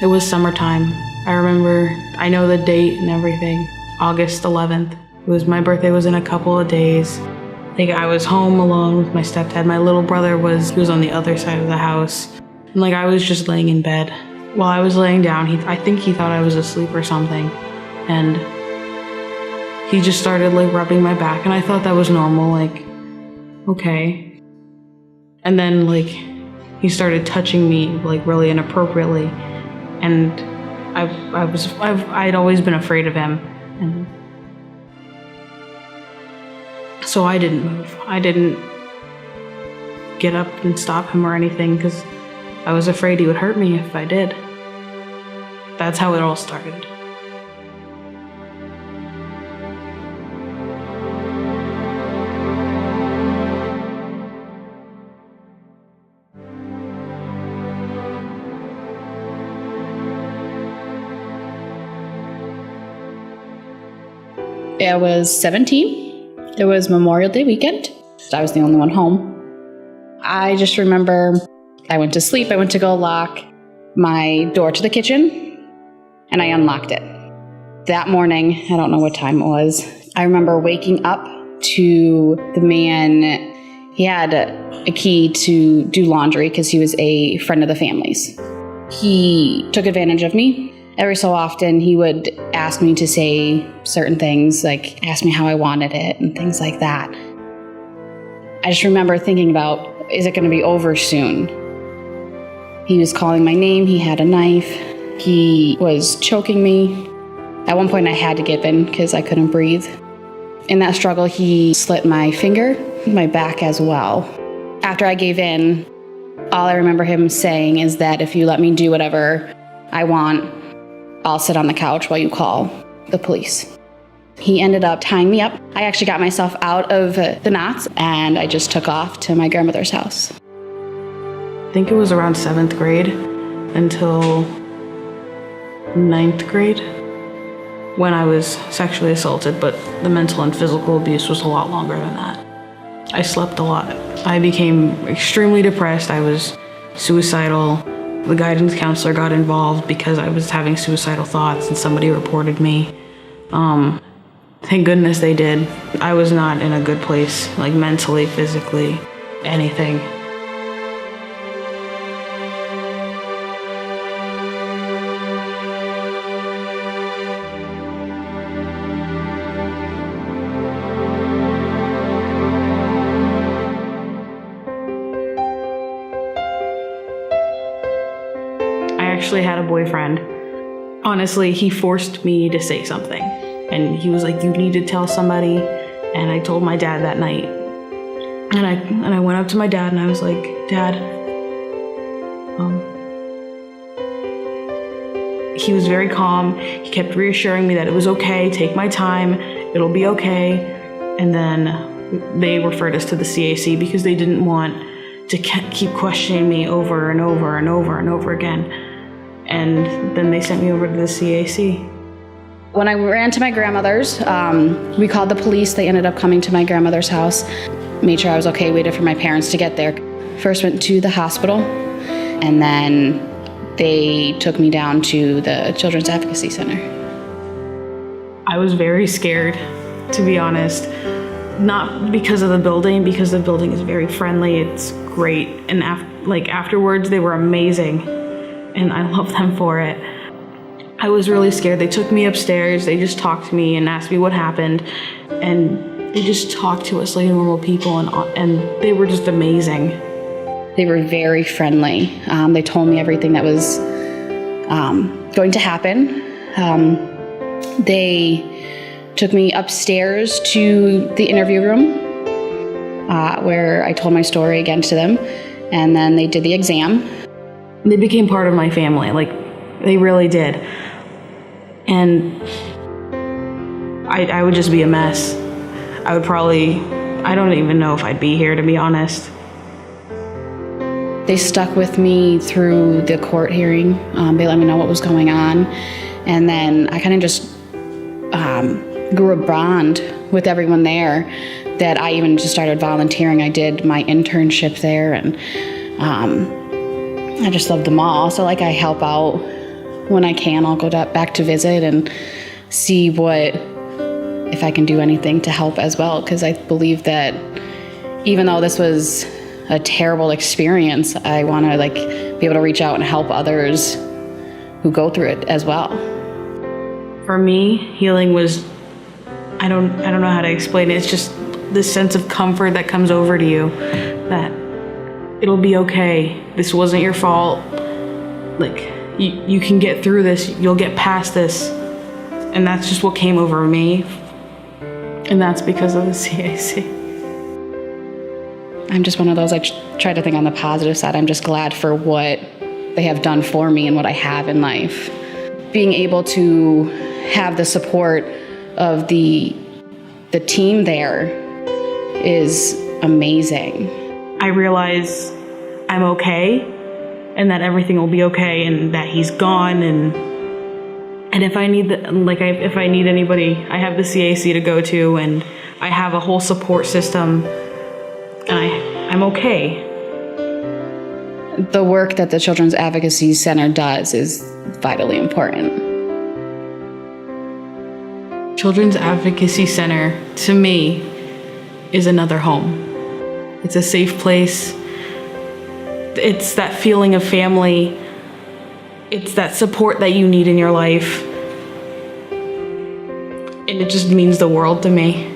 It was summertime. I know the date and everything. August 11th. My birthday was in a couple of days. I was home alone with my stepdad. My little brother was on the other side of the house. And I was just laying in bed. While I was laying down, I think he thought I was asleep or something. And he just started rubbing my back, and I thought that was normal, okay. And then he started touching me really inappropriately, and I'd always been afraid of him, and so I didn't move. I didn't get up and stop him or anything because I was afraid he would hurt me if I did. That's how it all started. I was 17. It was Memorial Day weekend. I was the only one home. I just remember I went to sleep. I went to go lock my door to the kitchen, and I unlocked it. That morning, I don't know what time it was, I remember waking up to the man. He had a key to do laundry because he was a friend of the family's. He took advantage of me. Every so often, he would ask me to say certain things, ask me how I wanted it and things like that. I just remember thinking about, is it going to be over soon? He was calling my name. He had a knife. He was choking me. At one point, I had to give in because I couldn't breathe. In that struggle, he slit my finger, my back as well. After I gave in, all I remember him saying is that if you let me do whatever I want, I'll sit on the couch while you call the police. He ended up tying me up. I actually got myself out of the knots, and I just took off to my grandmother's house. I think it was around 7th grade until 9th grade when I was sexually assaulted, but the mental and physical abuse was a lot longer than that. I slept a lot. I became extremely depressed. I was suicidal. The guidance counselor got involved because I was having suicidal thoughts, and somebody reported me. Thank goodness they did. I was not in a good place, mentally, physically, anything. I actually had a boyfriend. Honestly, he forced me to say something. And he was like, you need to tell somebody. And I told my dad that night. And I went up to my dad and I was like, Dad, he was very calm. He kept reassuring me that it was okay, take my time, it'll be okay. And then they referred us to the CAC because they didn't want to keep questioning me over and over and over and over again. And then they sent me over to the CAC. When I ran to my grandmother's, we called the police. They ended up coming to my grandmother's house, made sure I was okay, waited for my parents to get there. First went to the hospital, and then they took me down to the Children's Advocacy Center. I was very scared, to be honest. Not because of the building, because the building is very friendly, it's great. And afterwards, they were amazing, and I love them for it. I was really scared. They took me upstairs, they just talked to me and asked me what happened, and they just talked to us like normal people, and they were just amazing. They were very friendly. They told me everything that was going to happen. They took me upstairs to the interview room where I told my story again to them, and then they did the exam. They became part of my family, they really did. And I would just be a mess. I don't even know if I'd be here, to be honest. They stuck with me through the court hearing. They let me know what was going on. And then I kind of just grew a bond with everyone there that I even just started volunteering. I did my internship there, and I just loved them all. So I help out when I can, I'll go back to visit and see if I can do anything to help as well. Because I believe that even though this was a terrible experience, I want to be able to reach out and help others who go through it as well. For me, healing was, I don't know how to explain it. It's just this sense of comfort that comes over to you, that it'll be okay. This wasn't your fault. You can get through this. You'll get past this. And that's just what came over me. And that's because of the CAC. I'm just one of those, I try to think on the positive side. I'm just glad for what they have done for me and what I have in life. Being able to have the support of the team there is amazing. I realize I'm okay and that everything will be okay and that he's gone, and if I need if I need anybody, I have the CAC to go to, and I have a whole support system, and I'm okay. The work that the Children's Advocacy Center does is vitally important. Children's Advocacy Center, to me, is another home. It's a safe place. It's that feeling of family. It's that support that you need in your life. And it just means the world to me.